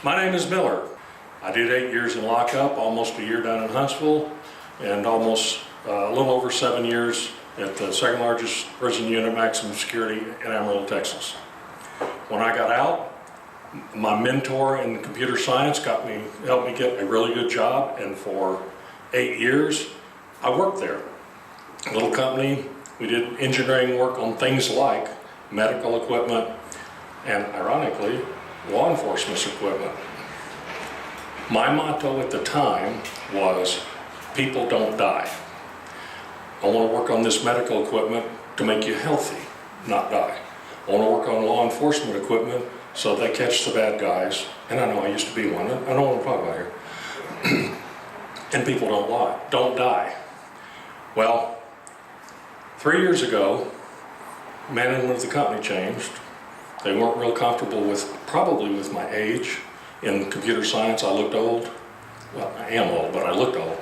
My name is Miller. I did 8 years in lockup, almost a year down in Huntsville, and almost a little over 7 years at the second largest prison unit, maximum security, in Amarillo, Texas. When I got out, my mentor in computer science helped me get a really good job, and for 8 years, I worked there. A little company, we did engineering work on things like medical equipment and, ironically, law enforcement equipment. My motto at the time was, people don't die. I want to work on this medical equipment to make you healthy, not die. I want to work on law enforcement equipment so they catch the bad guys, and I know I used to be one, I know what I'm talking about here. And people don't die. Well, 3 years ago, management of the company changed. They weren't real comfortable probably with my age. In computer science, I looked old. Well, I am old, but I looked old.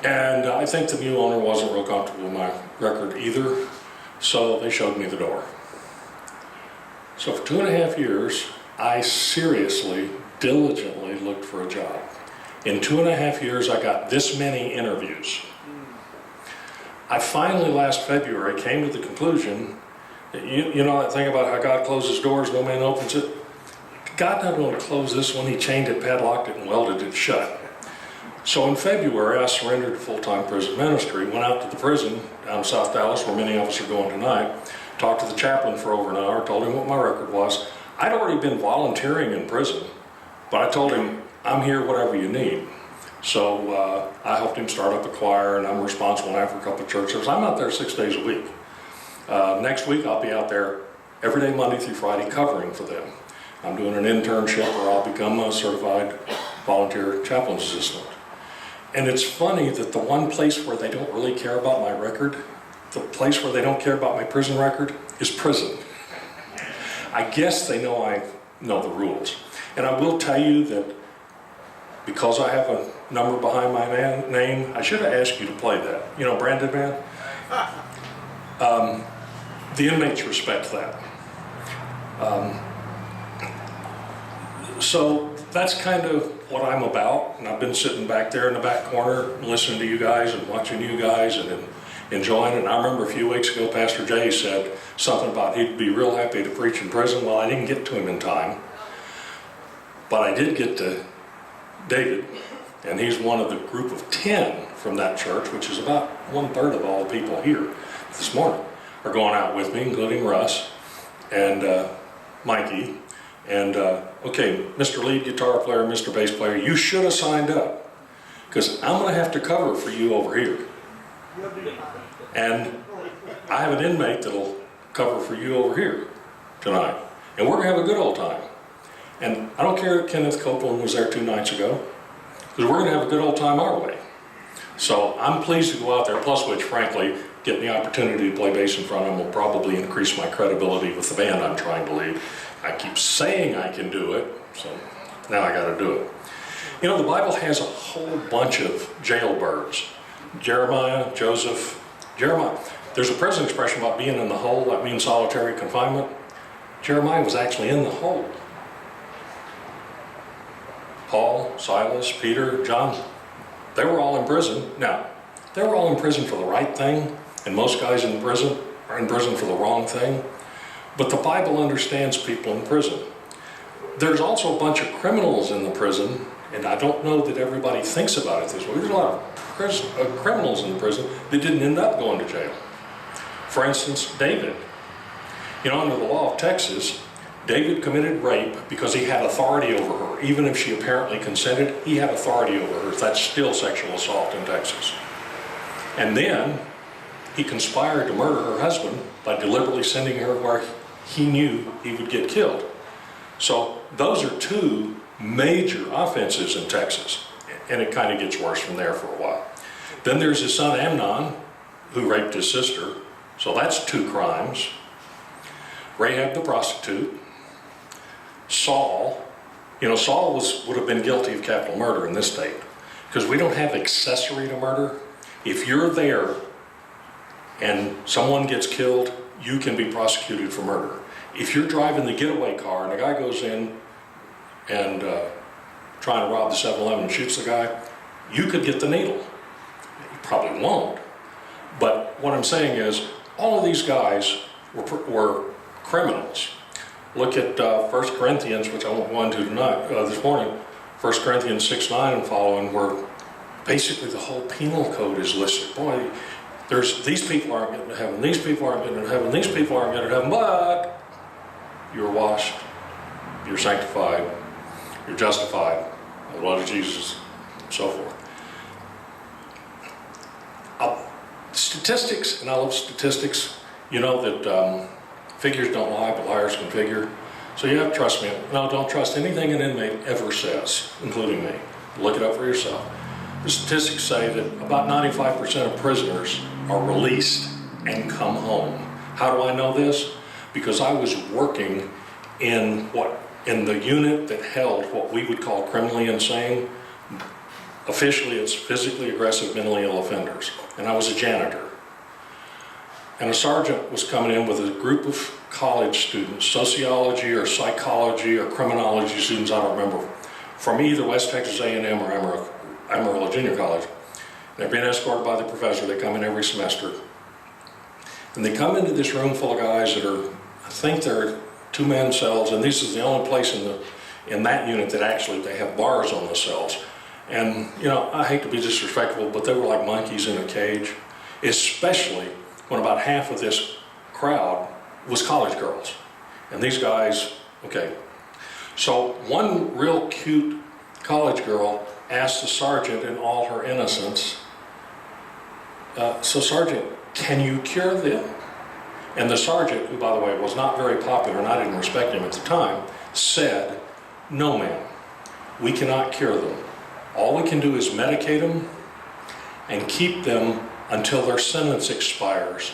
And I think the new owner wasn't real comfortable with my record either, so they showed me the door. So for 2.5 years, I seriously, diligently looked for a job. In 2.5 years, I got this many interviews. I finally, last February, came to the conclusion that you know that thing about how God closes doors, no man opens it? God not only closed this one, he chained it, padlocked it, and welded it shut. So in February, I surrendered to full-time prison ministry, went out to the prison down in South Dallas, where many of us are going tonight, talked to the chaplain for over an hour, told him what my record was. I'd already been volunteering in prison, but I told him, I'm here, whatever you need. So I helped him start up a choir, and I'm responsible now for a couple of churches. I'm out there 6 days a week. Next week, I'll be out there every day, Monday through Friday, covering for them. I'm doing an internship where I'll become a certified volunteer chaplain's assistant. And it's funny that the one place where they don't really care about my record, the place where they don't care about my prison record, is prison. I guess they know I know the rules. And I will tell you that because I have a number behind my name, I should have asked you to play that. You know, Branded Man? The inmates respect that. So that's kind of what I'm about, and I've been sitting back there in the back corner listening to you guys and watching you guys and enjoying it. And I remember a few weeks ago, Pastor Jay said something about he'd be real happy to preach in prison. Well, I didn't get to him in time, but I did get to David, and he's one of the group of 10 from that church, which is about 1/3 of all the people here this morning, are going out with me, including Russ and Mikey. And okay, Mr. Lead Guitar Player, Mr. Bass Player, you should have signed up, because I'm going to have to cover for you over here. And I have an inmate that'll cover for you over here tonight. And we're going to have a good old time. And I don't care if Kenneth Copeland was there 2 nights ago, because we're going to have a good old time our way. So I'm pleased to go out there, plus which, frankly, getting the opportunity to play bass in front of them will probably increase my credibility with the band I'm trying to lead. I keep saying I can do it, so now I got to do it. You know, the Bible has a whole bunch of jailbirds. Jeremiah, Joseph, Jeremiah. There's a prison expression about being in the hole. That means solitary confinement. Jeremiah was actually in the hole. Paul, Silas, Peter, John, they were all in prison. Now, they were all in prison for the right thing, and most guys in prison are in prison for the wrong thing. But the Bible understands people in prison. There's also a bunch of criminals in the prison, and I don't know that everybody thinks about it this way. There's a lot of criminals in the prison that didn't end up going to jail. For instance, David. You know, under the law of Texas, David committed rape because he had authority over her. Even if she apparently consented, he had authority over her. That's still sexual assault in Texas. And then he conspired to murder her husband by deliberately sending her where he knew he would get killed. So those are 2 major offenses in Texas, and it kind of gets worse from there for a while. Then there's his son Amnon, who raped his sister, so that's 2 crimes. Rahab the prostitute. Saul, you know, Saul would have been guilty of capital murder in this state, because we don't have accessory to murder. If you're there and someone gets killed, you can be prosecuted for murder. If you're driving the getaway car and a guy goes in and trying to rob the 7-Eleven and shoots the guy, you could get the needle. You probably won't. But what I'm saying is, all of these guys were criminals. Look at 1 Corinthians, which I won't go into tonight, this morning, 1 Corinthians 6:9 and following, where basically the whole penal code is listed. Boy, there's these people aren't getting to heaven, these people aren't getting to heaven, these people aren't getting to heaven, but you're washed, you're sanctified, you're justified by the blood of Jesus, and so forth. Statistics, and I love statistics. You know that figures don't lie, but liars can figure. So you have to trust me. No, don't trust anything an inmate ever says, including me. Look it up for yourself. The statistics say that about 95% of prisoners are released and come home. How do I know this? Because I was working in the unit that held what we would call criminally insane. Officially, it's physically aggressive, mentally ill offenders. And I was a janitor. And a sergeant was coming in with a group of college students, sociology or psychology or criminology students, I don't remember, from either West Texas A&M or Amarillo Junior College. They're being escorted by the professor. They come in every semester. And they come into this room full of guys that are, I think they're two-man cells, and this is the only place in that unit that actually they have bars on the cells. And, you know, I hate to be disrespectful, but they were like monkeys in a cage, especially when about half of this crowd was college girls. And these guys, okay. So one real cute college girl asked the sergeant in all her innocence, so Sergeant, can you cure them? And the sergeant, who by the way was not very popular and I didn't respect him at the time, said, no ma'am, we cannot cure them. All we can do is medicate them and keep them until their sentence expires,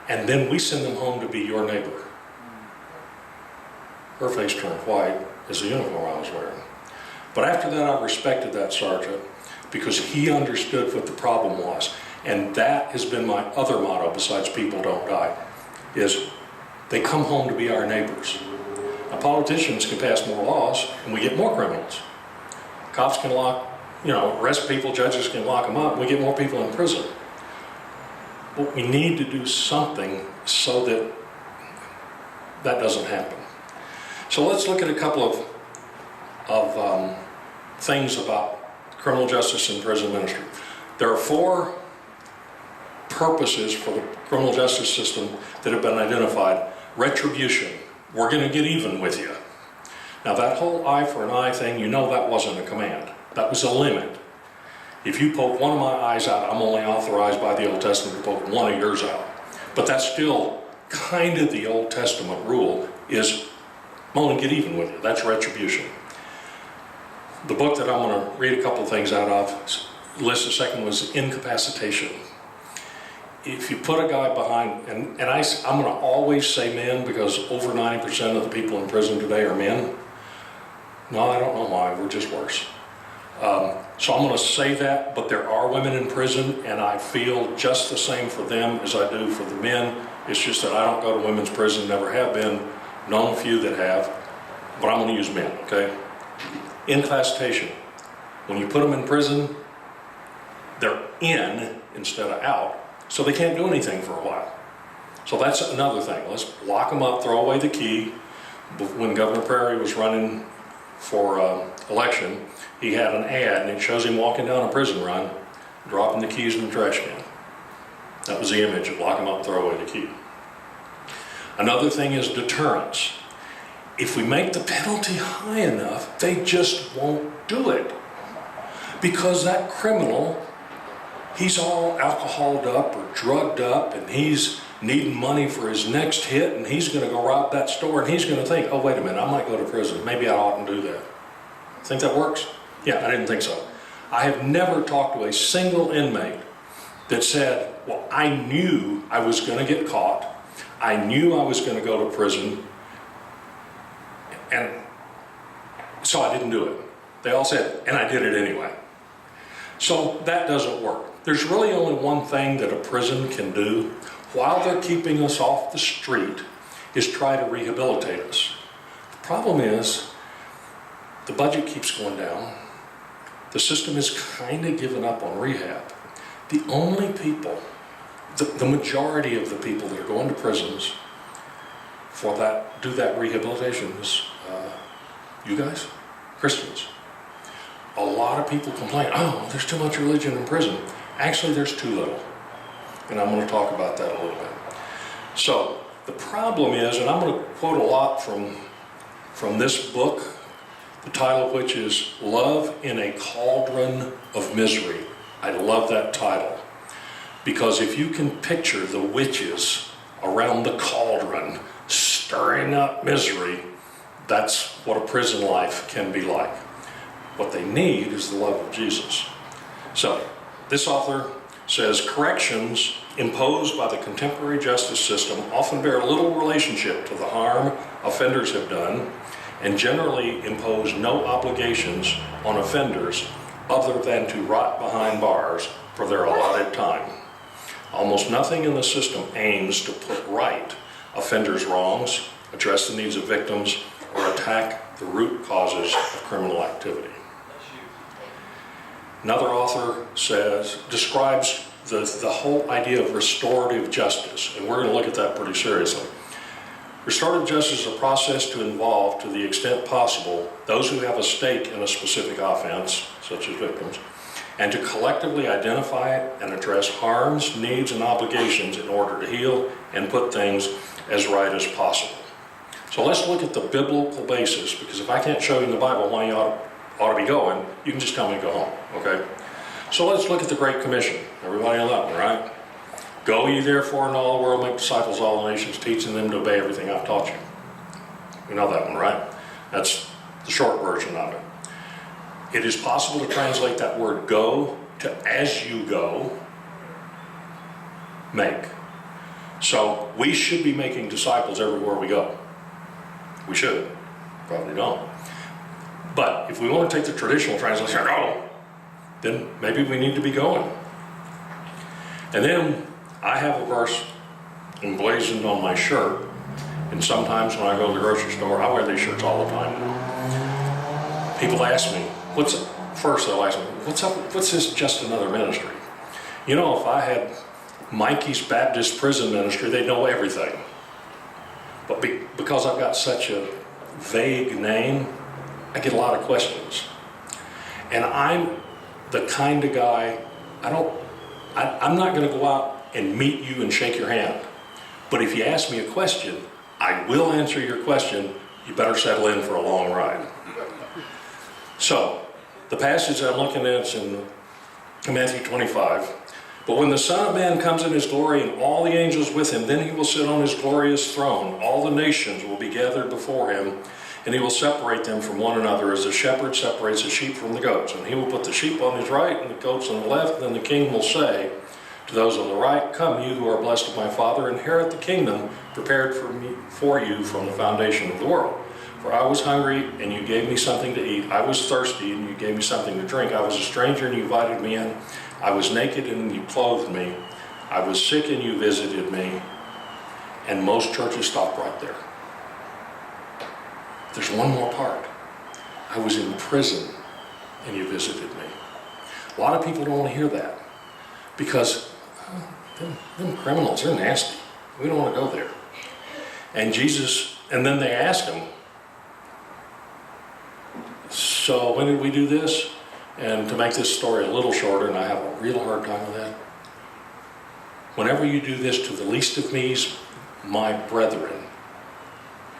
and then we send them home to be your neighbor. Her face turned white as the uniform I was wearing. But after that, I respected that sergeant because he understood what the problem was. And that has been my other motto besides people don't die, is they come home to be our neighbors. Now, politicians can pass more laws and we get more criminals. Cops can arrest people, judges can lock them up, we get more people in prison. But we need to do something so that that doesn't happen. So let's look at a couple of things about criminal justice and prison ministry. There are 4 purposes for the criminal justice system that have been identified. Retribution. We're going to get even with you. Now that whole eye for an eye thing, you know that wasn't a command. That was a limit. If you poke one of my eyes out, I'm only authorized by the Old Testament to poke one of yours out. But that's still kind of the Old Testament rule, is I'm only get even with you. That's retribution. The book that I'm going to read a couple of things out of, list the second was incapacitation. If you put a guy behind, and I'm going to always say men because over 90% of the people in prison today are men. No, I don't know why, we're just worse. So I'm going to say that, but there are women in prison, and I feel just the same for them as I do for the men. It's just that I don't go to women's prison, never have been, known a few that have, but I'm going to use men, okay? Incapacitation. When you put them in prison, they're in instead of out, so they can't do anything for a while. So that's another thing. Let's lock them up, throw away the key. When Governor Prairie was running for election, he had an ad, and it shows him walking down a prison run, dropping the keys in the trash can. That was the image of lock them up, throw away the key. Another thing is deterrence. If we make the penalty high enough, they just won't do it. Because that criminal, he's all alcoholed up or drugged up, and he's needing money for his next hit, and he's going to go rob that store, and he's going to think, oh, wait a minute, I might go to prison. Maybe I oughtn't do that. Think that works? Yeah, I didn't think so. I have never talked to a single inmate that said, well, I knew I was going to get caught. I knew I was going to go to prison, and so I didn't do it. They all said, and I did it anyway. So that doesn't work. There's really only one thing that a prison can do while they're keeping us off the street, is try to rehabilitate us. The problem is, the budget keeps going down. The system has kind of given up on rehab. The only people, the majority of the people that are going to prisons for that, do that rehabilitation is you guys, Christians. A lot of people complain, oh, there's too much religion in prison. Actually, there's too little. And I'm going to talk about that a little bit. So, the problem is, and I'm going to quote a lot from this book, the title of which is Love in a Cauldron of Misery. I love that title. Because if you can picture the witches around the cauldron stirring up misery, that's what a prison life can be like. What they need is the love of Jesus. So, this author says, corrections imposed by the contemporary justice system often bear little relationship to the harm offenders have done, and generally impose no obligations on offenders other than to rot behind bars for their allotted time. Almost nothing in the system aims to put right offenders' wrongs, address the needs of victims, or attack the root causes of criminal activity. Another author describes the whole idea of restorative justice, and we're going to look at that pretty seriously. Restorative justice is a process to involve, to the extent possible, those who have a stake in a specific offense, such as victims, and to collectively identify and address harms, needs, and obligations in order to heal and put things as right as possible. So let's look at the biblical basis, because if I can't show you in the Bible why you ought to be going, you can just tell me to go home, okay? So let's look at the Great Commission. Everybody on that one, right? Go ye therefore into all the world, make disciples of all the nations, teaching them to obey everything I've taught you. You know that one, right? That's the short version of it. It is possible to translate that word go to as you go, make. So we should be making disciples everywhere we go. We should. Probably don't. But if we want to take the traditional translation, go, then maybe we need to be going. And then I have a verse emblazoned on my shirt, and sometimes when I go to the grocery store, I wear these shirts all the time now. People ask me, first they'll ask me, what's this Just Another Ministry? You know, if I had Mikey's Baptist Prison Ministry, they'd know everything. But because I've got such a vague name, I get a lot of questions. And I'm the kind of guy, I'm not going to go out and meet you and shake your hand. But if you ask me a question, I will answer your question. You better settle in for a long ride. So, the passage that I'm looking at is in Matthew 25. But when the Son of Man comes in his glory and all the angels with him, then he will sit on his glorious throne. All the nations will be gathered before him, and he will separate them from one another as the shepherd separates the sheep from the goats. And he will put the sheep on his right and the goats on the left. And then the king will say to those on the right, come, you who are blessed of my Father, inherit the kingdom prepared for you from the foundation of the world. For I was hungry, and you gave me something to eat. I was thirsty, and you gave me something to drink. I was a stranger, and you invited me in. I was naked, and you clothed me. I was sick, and you visited me. And most churches stop right there. There's one more part. I was in prison, and you visited me. A lot of people don't want to hear that, because them criminals, they're nasty. We don't want to go there. And then they ask him, so when did we do this? And to make this story a little shorter, and I have a real hard time with that, whenever you do this to the least of me's, my brethren,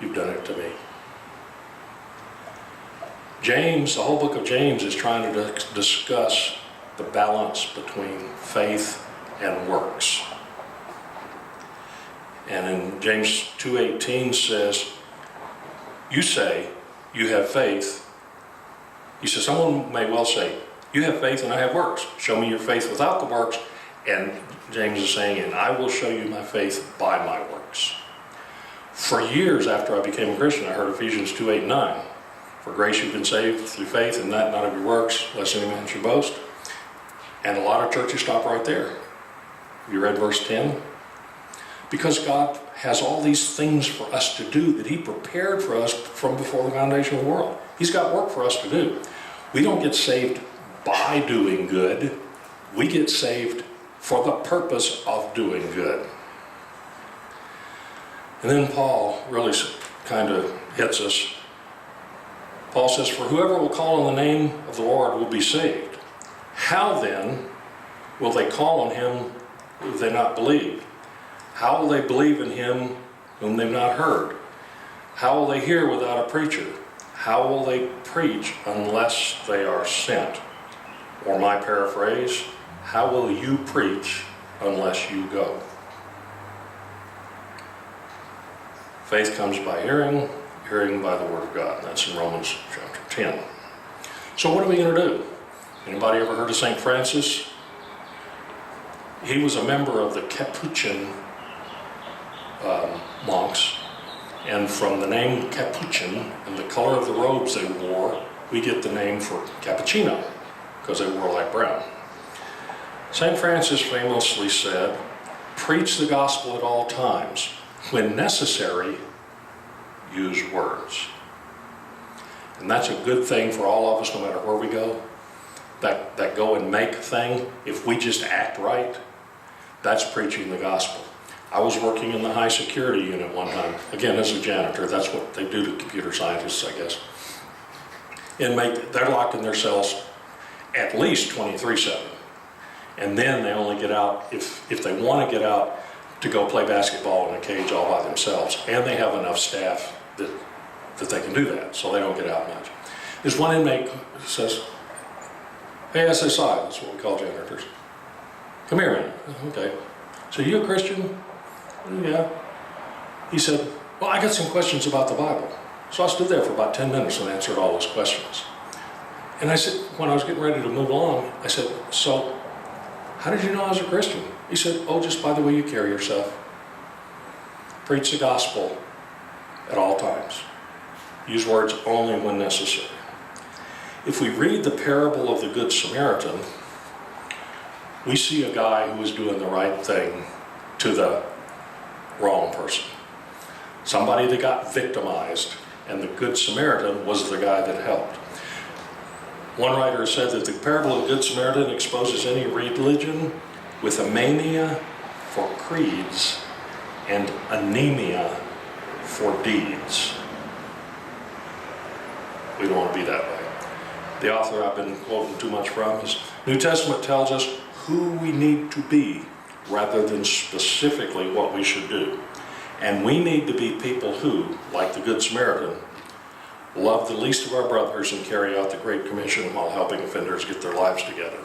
you've done it to me. James, the whole book of James is trying to discuss the balance between faith and works. And in James 2:18 says, you say you have faith. He says, someone may well say, you have faith and I have works. Show me your faith without the works. And James is saying, and I will show you my faith by my works. For years after I became a Christian, I heard Ephesians 2:8-9. For grace you've been saved through faith, and that not of your works, lest any man should boast. And a lot of churches stop right there. You read verse 10? Because God has all these things for us to do that he prepared for us from before the foundation of the world. He's got work for us to do. We don't get saved by doing good. We get saved for the purpose of doing good. And then Paul really kind of hits us. Paul says, for whoever will call on the name of the Lord will be saved. How then will they call on him who they not believe? How will they believe in him whom they've not heard? How will they hear without a preacher? How will they preach unless they are sent? Or my paraphrase, how will you preach unless you go? Faith comes by hearing, hearing by the word of God. And that's in Romans chapter 10. So what are we going to do? Anybody ever heard of St. Francis? He was a member of the Capuchin monks. And from the name Capuchin and the color of the robes they wore, we get the name for cappuccino, because they wore light brown. St. Francis famously said, preach the gospel at all times. When necessary, use words. And that's a good thing for all of us, no matter where we go. That go and make thing, if we just act right, that's preaching the gospel. I was working in the high security unit one time, again as a janitor. That's what they do to computer scientists, I guess. They're locked in their cells at least 23/7. And then they only get out, if they want to get out, to go play basketball in a cage all by themselves. And they have enough staff that they can do that, so they don't get out much. There's one inmate who says, hey, SSI, that's what we call janitors. Come here, man. Okay. So you a Christian? Yeah. He said, well, I got some questions about the Bible. So I stood there for about 10 minutes and answered all those questions. And I said, when I was getting ready to move along, I said, so how did you know I was a Christian? He said, oh, just by the way you carry yourself. Preach the gospel at all times. Use words only when necessary. If we read the parable of the Good Samaritan, we see a guy who was doing the right thing to the wrong person. Somebody that got victimized, and the Good Samaritan was the guy that helped. One writer said that the parable of the Good Samaritan exposes any religion with a mania for creeds and anemia for deeds. We don't want to be that way. The author I've been quoting too much from is, New Testament tells us who we need to be rather than specifically what we should do. And we need to be people who, like the Good Samaritan, love the least of our brothers and carry out the Great Commission while helping offenders get their lives together.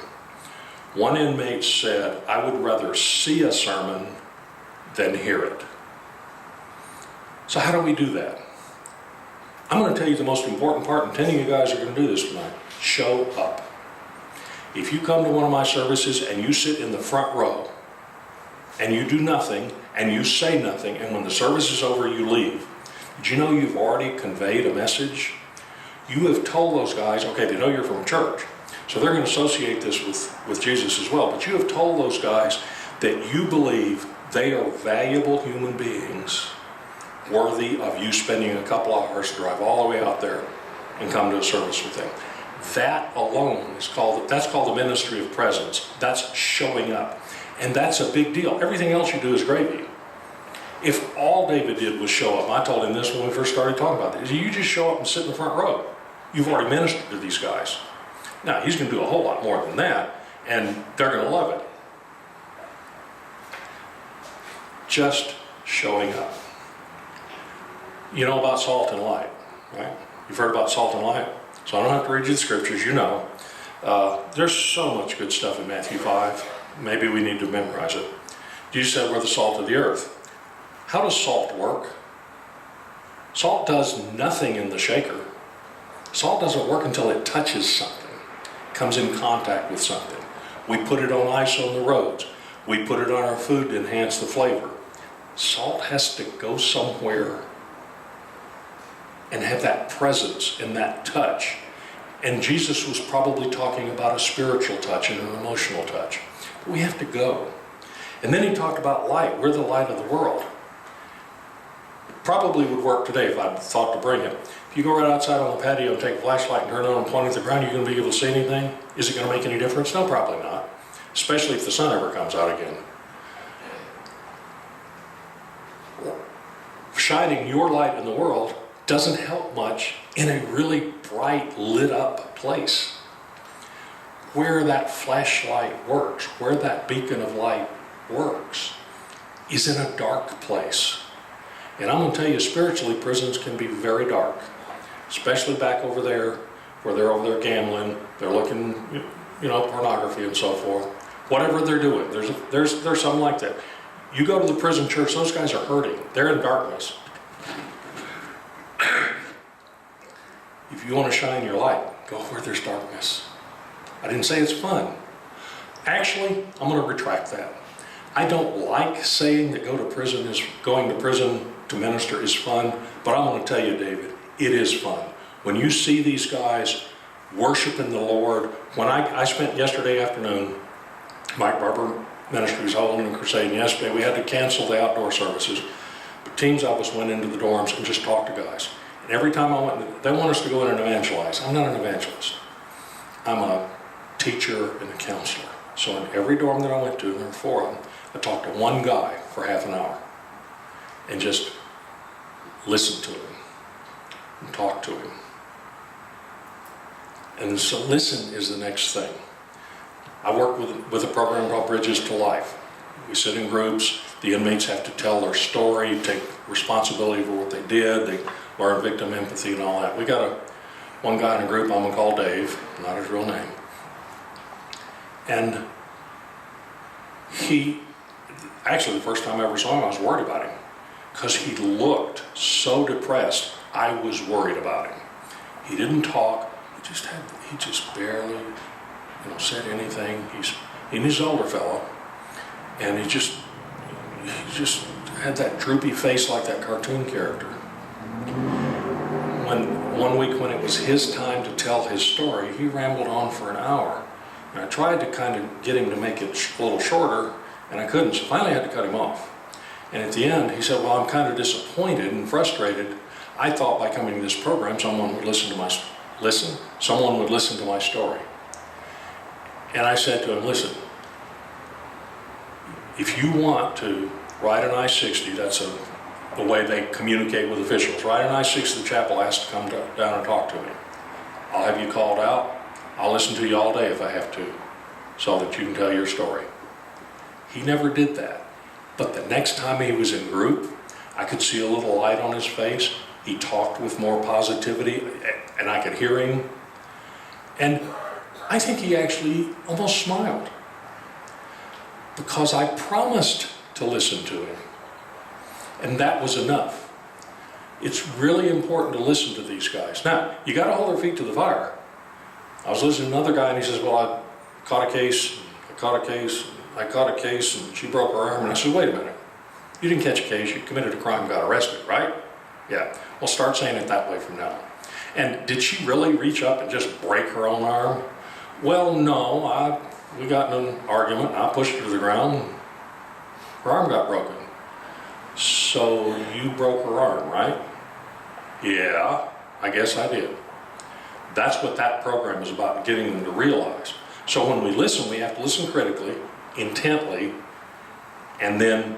One inmate said, I would rather see a sermon than hear it. So how do we do that? I'm going to tell you the most important part, and 10 of you guys are going to do this tonight. Show up. If you come to one of my services and you sit in the front row and you do nothing and you say nothing, and when the service is over you leave, did you know you've already conveyed a message? You have told those guys, okay, they know you're from church, so they're going to associate this with Jesus as well, but you have told those guys that you believe they are valuable human beings worthy of you spending a couple hours to drive all the way out there and come to a service with them. That alone is called the ministry of presence. That's showing up. And that's a big deal. Everything else you do is gravy. If all David did was show up, I told him this when we first started talking about this, you just show up and sit in the front row. You've already ministered to these guys. Now, he's going to do a whole lot more than that, and they're going to love it. Just showing up. You know about salt and light, right? You've heard about salt and light? So I don't have to read you the scriptures, you know. There's so much good stuff in Matthew 5. Maybe we need to memorize it. Jesus said we're the salt of the earth. How does salt work? Salt does nothing in the shaker. Salt doesn't work until it touches something, comes in contact with something. We put it on ice on the roads. We put it on our food to enhance the flavor. Salt has to go somewhere and have that presence and that touch. And Jesus was probably talking about a spiritual touch and an emotional touch. But we have to go. And then he talked about light. We're the light of the world. Probably would work today if I'd thought to bring it. If you go right outside on the patio and take a flashlight and turn it on and point at the ground, you're going to be able to see anything? Is it going to make any difference? No, probably not. Especially if the sun ever comes out again. Shining your light in the world doesn't help much in a really bright, lit up place. Where that flashlight works, where that beacon of light works, is in a dark place. And I'm going to tell you, spiritually, prisons can be very dark. Especially back over there, where they're over there gambling, they're looking, pornography and so forth. Whatever they're doing, there's something like that. You go to the prison church, those guys are hurting. They're in darkness. If you want to shine your light, go where there's darkness. I didn't say it's fun. Actually, I'm going to retract that. I don't like saying that going to prison to minister is fun, but I'm going to tell you, David, it is fun. When you see these guys worshiping the Lord, when I spent yesterday afternoon, Mike Barber Ministries holding a crusade, and yesterday we had to cancel the outdoor services, but teams of us went into the dorms and just talked to guys. And every time I went, they want us to go in and evangelize. I'm not an evangelist. I'm a teacher and a counselor. So in every dorm that I went to, and there were 4 of them, I talked to one guy for half an hour and just listened to him and talk to him. And so listen is the next thing. I work with a program called Bridges to Life. We sit in groups. The inmates have to tell their story, take responsibility for what they did. They learn victim empathy and all that. We got one guy in a group I'm going to call Dave, not his real name. And actually the first time I ever saw him, I was worried about him because he looked so depressed. I was worried about him. He didn't talk. He just barely, said anything. He's an older fellow, and he just had that droopy face like that cartoon character. One week when it was his time to tell his story, he rambled on for an hour. And I tried to kind of get him to make it a little shorter, and I couldn't, so finally I had to cut him off. And at the end, he said, well, I'm kind of disappointed and frustrated. I thought by coming to this program, someone would listen to my story. And I said to him, listen, if you want to ride an I-60, that's the way they communicate with officials. Ride an I-60, the chapel has to come down and talk to me. I'll have you called out. I'll listen to you all day if I have to, so that you can tell your story. He never did that. But the next time he was in group, I could see a little light on his face. He talked with more positivity, and I could hear him. And I think he actually almost smiled, because I promised to listen to him. And that was enough. It's really important to listen to these guys. Now, you got to hold their feet to the fire. I was listening to another guy, and he says, well, I caught a case, and she broke her arm. And I said, wait a minute. You didn't catch a case, you committed a crime and got arrested, right? Yeah. Well, start saying it that way from now on. And did she really reach up and just break her own arm? Well, no. We got in an argument, and I pushed her to the ground, and her arm got broken. So you broke her arm, right? Yeah, I guess I did. That's what that program is about, getting them to realize. So when we listen, we have to listen critically, intently, and then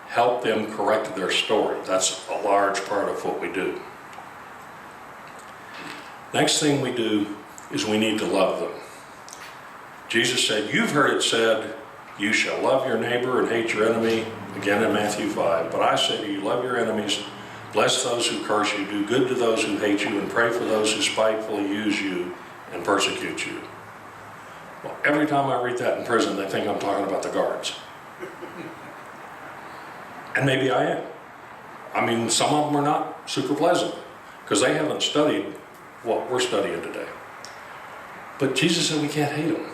help them correct their story. That's a large part of what we do. Next thing we do is we need to love them. Jesus said, you've heard it said, you shall love your neighbor and hate your enemy, again in Matthew 5. But I say to you, love your enemies, bless those who curse you, do good to those who hate you, and pray for those who spitefully use you and persecute you. Well, every time I read that in prison, they think I'm talking about the guards. And maybe I am. I mean, some of them are not super pleasant, because they haven't studied what we're studying today. But Jesus said we can't hate them.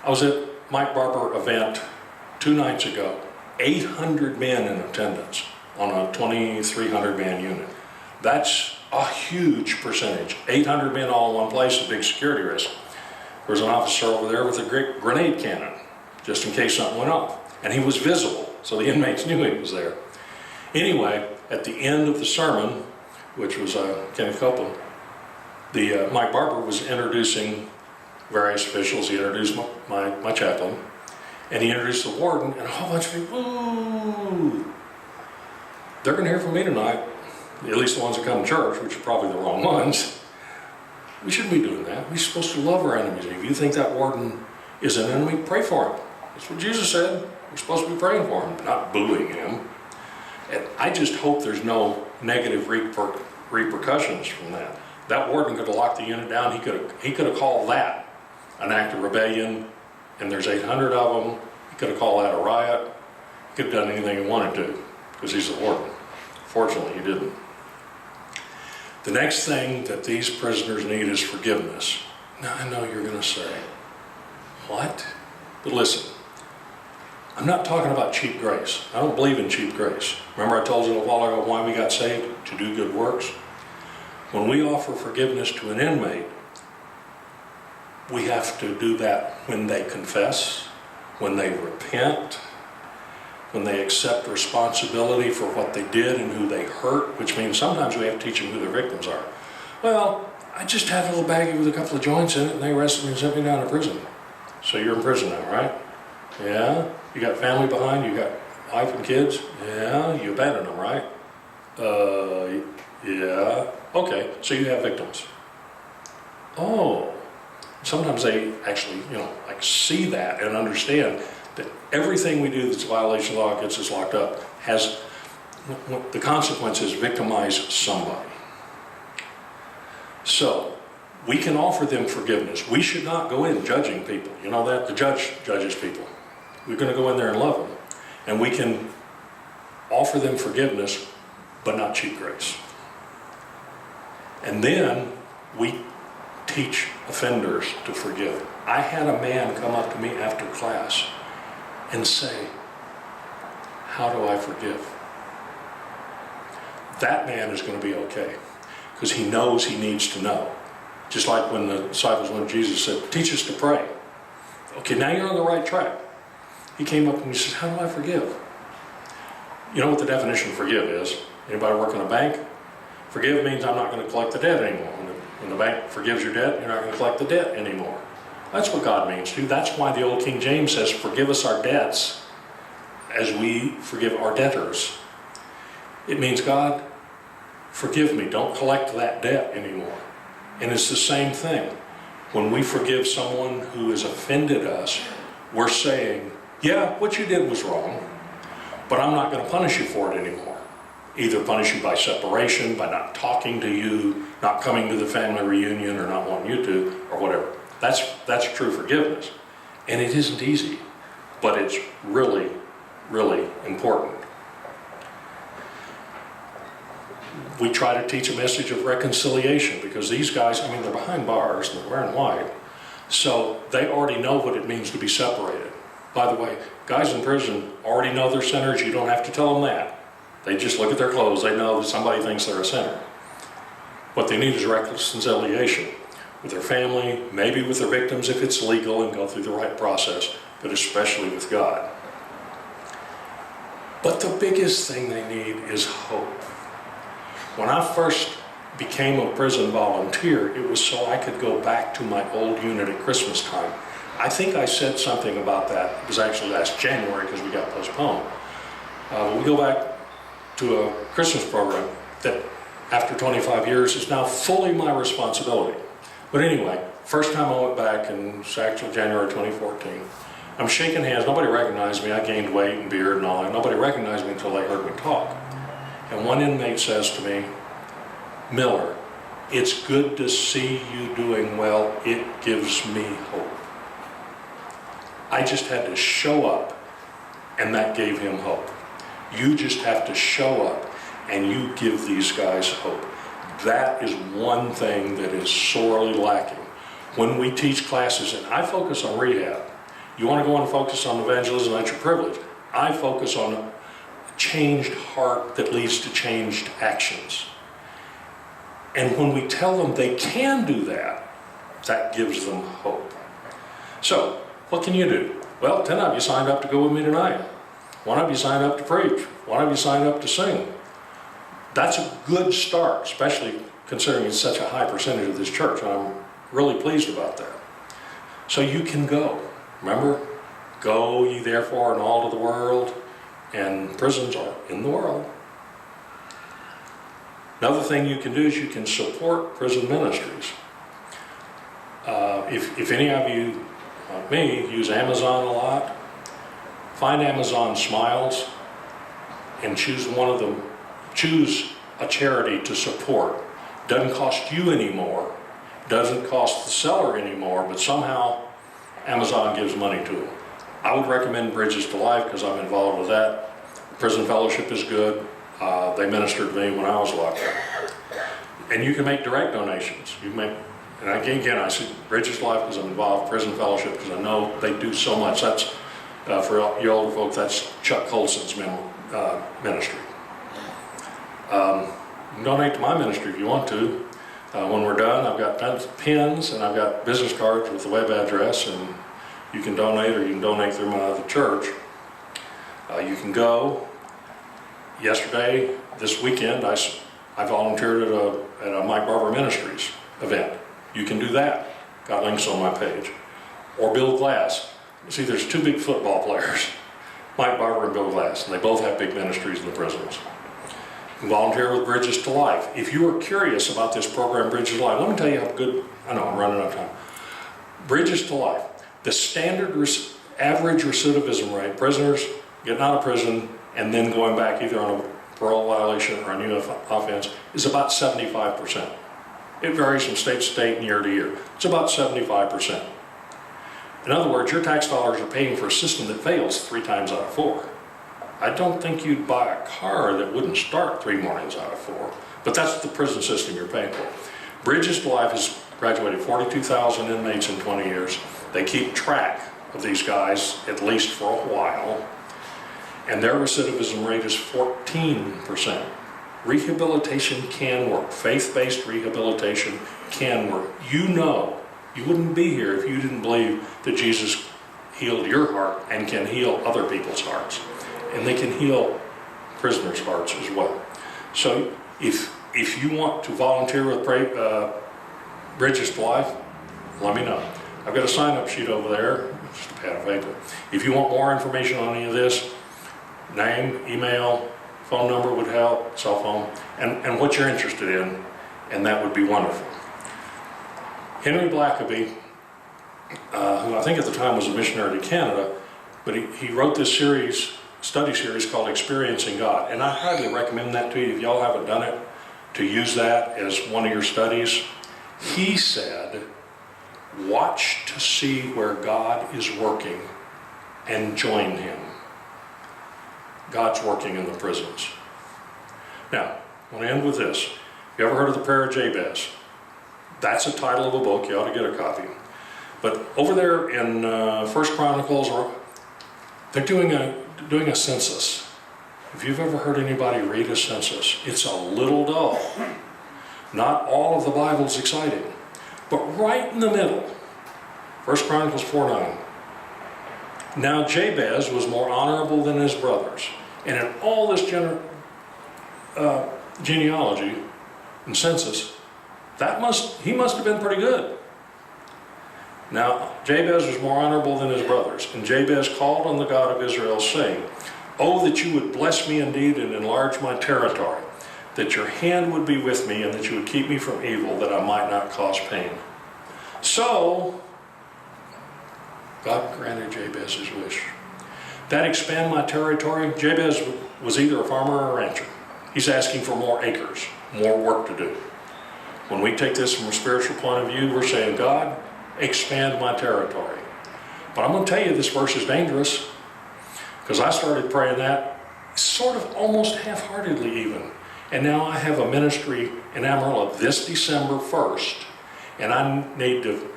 I was at Mike Barber event 2 nights ago, 800 men in attendance on a 2,300 man unit. That's a huge percentage. 800 men all in one place, a big security risk. There was an officer over there with a great grenade cannon, just in case something went off. And he was visible, so the inmates knew he was there. Anyway, at the end of the sermon, which was Kenneth Copeland, Mike Barber was introducing various officials. He introduced my chaplain, and he introduced the warden, and a whole bunch of people, ooh, they're going to hear from me tonight, at least the ones that come to church, which are probably the wrong ones. We shouldn't be doing that. We're supposed to love our enemies. If you think that warden is an enemy, pray for him. That's what Jesus said. We're supposed to be praying for him, not booing him. And I just hope there's no negative repercussions from that. That warden could have locked the unit down. He could have called that an act of rebellion, and there's 800 of them. He could have called that a riot. He could have done anything he wanted to, because he's the warden. Fortunately, he didn't. The next thing that these prisoners need is forgiveness. Now, I know you're going to say, what? But listen, I'm not talking about cheap grace. I don't believe in cheap grace. Remember I told you a while ago why we got saved? To do good works. When we offer forgiveness to an inmate, we have to do that when they confess, when they repent, when they accept responsibility for what they did and who they hurt, which means sometimes we have to teach them who their victims are. Well, I just had a little baggie with a couple of joints in it, and they arrested me and sent me down to prison. So you're in prison now, right? Yeah. You got family behind, you got wife and kids? Yeah. You abandoned them, right? Yeah. Okay, so you have victims. Oh. Sometimes they actually, like see that and understand that everything we do that's a violation of law gets us locked up has, the consequence is victimize somebody. So, we can offer them forgiveness. We should not go in judging people. You know that? The judge judges people. We're going to go in there and love them. And we can offer them forgiveness, but not cheap grace. And then we teach offenders to forgive. I had a man come up to me after class and say, how do I forgive? That man is going to be okay, because he knows he needs to know. Just like when the disciples went to Jesus and said, teach us to pray. Okay, now you're on the right track. He came up and he says, how do I forgive? You know what the definition of forgive is? Anybody work in a bank? Forgive means I'm not going to collect the debt anymore. When the bank forgives your debt, you're not going to collect the debt anymore. That's what God means too. That's why the old King James says, forgive us our debts as we forgive our debtors. It means, God, forgive me. Don't collect that debt anymore. And it's the same thing. When we forgive someone who has offended us, we're saying, yeah, what you did was wrong, but I'm not going to punish you for it anymore. Either punish you by separation, by not talking to you, not coming to the family reunion, or not wanting you to, or whatever. That's true forgiveness. And it isn't easy, but it's really, really important. We try to teach a message of reconciliation, because these guys, they're behind bars and they're wearing white, so they already know what it means to be separated. By the way, guys in prison already know they're sinners. You don't have to tell them that. They just look at their clothes. They know that somebody thinks they're a sinner. What they need is reconciliation with their family, maybe with their victims if it's legal and go through the right process, but especially with God. But the biggest thing they need is hope. When I first became a prison volunteer, it was so I could go back to my old unit at Christmas time. I think I said something about that. It was actually last January because we got postponed. We go back to a Christmas program that after 25 years is now fully my responsibility. But anyway, first time I went back, and it's actually January 2014, I'm shaking hands. Nobody recognized me. I gained weight and beard and all that. Nobody recognized me until they heard me talk. And one inmate says to me, Miller, it's good to see you doing well. It gives me hope. I just had to show up, and that gave him hope. You just have to show up, and you give these guys hope. That is one thing that is sorely lacking. When we teach classes, and I focus on rehab. You want to go and focus on evangelism, that's your privilege. I focus on a changed heart that leads to changed actions. And when we tell them they can do that, that gives them hope. So, what can you do? Well, 10 of you signed up to go with me tonight. 1 of you signed up to preach. 1 of you signed up to sing. That's a good start, especially considering it's such a high percentage of this church. And I'm really pleased about that. So you can go. Remember, go ye therefore in all of the world, and prisons are in the world. Another thing you can do is you can support prison ministries. If any of you, like me, use Amazon a lot, find Amazon Smiles and choose one of them. Choose a charity to support. Doesn't cost you anymore, doesn't cost the seller anymore, but somehow Amazon gives money to them. I would recommend Bridges to Life because I'm involved with that. Prison Fellowship is good. They ministered to me when I was locked up. And you can make direct donations. You can make, and again, I see Bridges to Life because I'm involved, Prison Fellowship because I know they do so much. That's, for you older folks, that's Chuck Colson's ministry. You can donate to my ministry if you want to. When we're done, I've got pins and I've got business cards with the web address, and you can donate, or you can donate through my other church. You can go. Yesterday, this weekend, I volunteered at a Mike Barber Ministries event. You can do that. Got links on my page. Or Bill Glass. See, there's two big football players, Mike Barber and Bill Glass, and they both have big ministries in the prisons. You can volunteer with Bridges to Life. If you are curious about this program, Bridges to Life, let me tell you how good, I know I'm running out of time. Bridges to Life, the standard average recidivism rate, prisoners getting out of prison and then going back either on a parole violation or a new offense, is about 75%. It varies from state to state and year to year. It's about 75%. In other words, your tax dollars are paying for a system that fails 3 times out of 4. I don't think you'd buy a car that wouldn't start 3 mornings out of 4, but that's the prison system you're paying for. Bridges to Life has graduated 42,000 inmates in 20 years. They keep track of these guys at least for a while, and their recidivism rate is 14%. Rehabilitation can work. Faith-based rehabilitation can work. You know, you wouldn't be here if you didn't believe that Jesus healed your heart and can heal other people's hearts. And they can heal prisoners' hearts as well. So if you want to volunteer with Bridges to Life, let me know. I've got a sign-up sheet over there, just a pad of paper. If you want more information on any of this, name, email, phone number would help, cell phone, and what you're interested in, and that would be wonderful. Henry Blackaby, who I think at the time was a missionary to Canada, but he wrote this study series called Experiencing God, and I highly recommend that to you if y'all haven't done it, to use that as one of your studies. He said, watch to see where God is working and join him. God's working in the prisons. Now, I want to end with this. You ever heard of the prayer of Jabez? That's the title of a book. You ought to get a copy. But over there in 1 Chronicles, they're doing a census. If you've ever heard anybody read a census, it's a little dull. Not all of the Bible's exciting. But right in the middle, 1 Chronicles 4:9. Now Jabez was more honorable than his brothers. And in all this genealogy and census, he must have been pretty good. Now Jabez was more honorable than his brothers. And Jabez called on the God of Israel, saying, oh, that you would bless me indeed and enlarge my territory, that your hand would be with me and that you would keep me from evil, that I might not cause pain. So God granted Jabez's wish. That expand my territory, Jabez was either a farmer or a rancher. He's asking for more acres, more work to do. When we take this from a spiritual point of view, we're saying, God, expand my territory. But I'm going to tell you, this verse is dangerous, because I started praying that sort of almost half-heartedly even. And now I have a ministry in Amarillo this December 1st, and I need to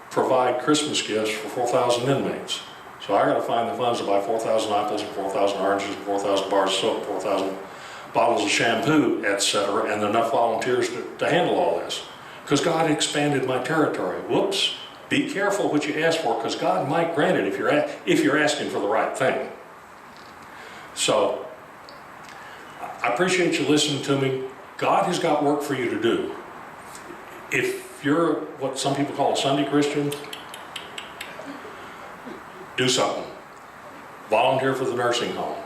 provide Christmas gifts for 4,000 inmates. So I got to find the funds to buy 4,000 apples and 4,000 oranges and 4,000 bars of soap, 4,000 bottles of shampoo, etc., and enough volunteers to handle all this. Because God expanded my territory. Whoops. Be careful what you ask for, because God might grant it if you're asking for the right thing. So I appreciate you listening to me. God has got work for you to do. If you're what some people call a Sunday Christian, do something. Volunteer for the nursing home.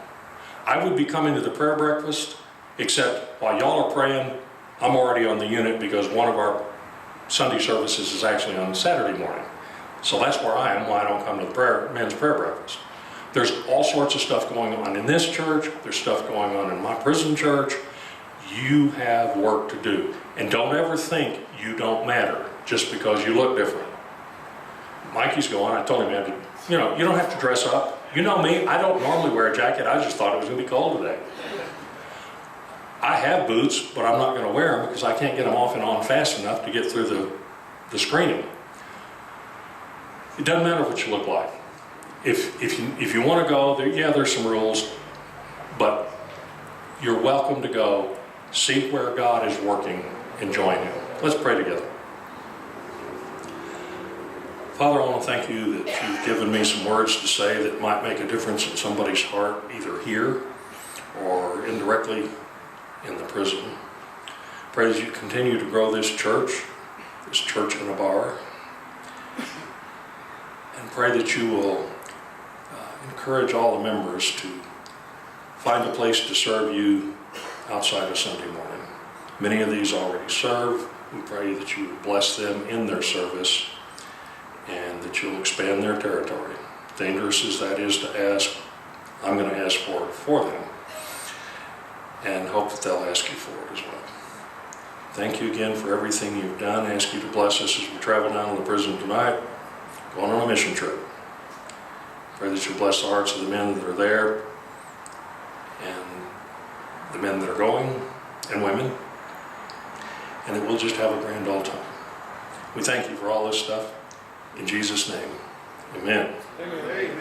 I would be coming to the prayer breakfast, except while y'all are praying, I'm already on the unit because one of our Sunday services is actually on Saturday morning. So that's where I am, why I don't come to the men's prayer breakfast. There's all sorts of stuff going on in this church. There's stuff going on in my prison church. You have work to do. And don't ever think you don't matter just because you look different. Mikey's going, I told him, you don't have to dress up. You know me, I don't normally wear a jacket. I just thought it was going to be cold today. I have boots, but I'm not going to wear them because I can't get them off and on fast enough to get through the screening. It doesn't matter what you look like. If you want to go, there's some rules, but you're welcome to go. See where God is working and join Him. Let's pray together. Father, I want to thank you that you've given me some words to say that might make a difference in somebody's heart, either here or indirectly in the prison. Pray that you continue to grow this church in a bar, and pray that you will encourage all the members to find a place to serve you outside of Sunday morning. Many of these already serve. We pray that you bless them in their service and that you'll expand their territory. Dangerous as that is to ask, I'm going to ask for them and hope that they'll ask you for it as well. Thank you again for everything you've done. I ask you to bless us as we travel down to the prison tonight, going on a mission trip. Pray that you'll bless the hearts of the men that are there and the men that are going and women, and that we'll just have a grand old time. We thank you for all this stuff. In Jesus' name, amen. Amen.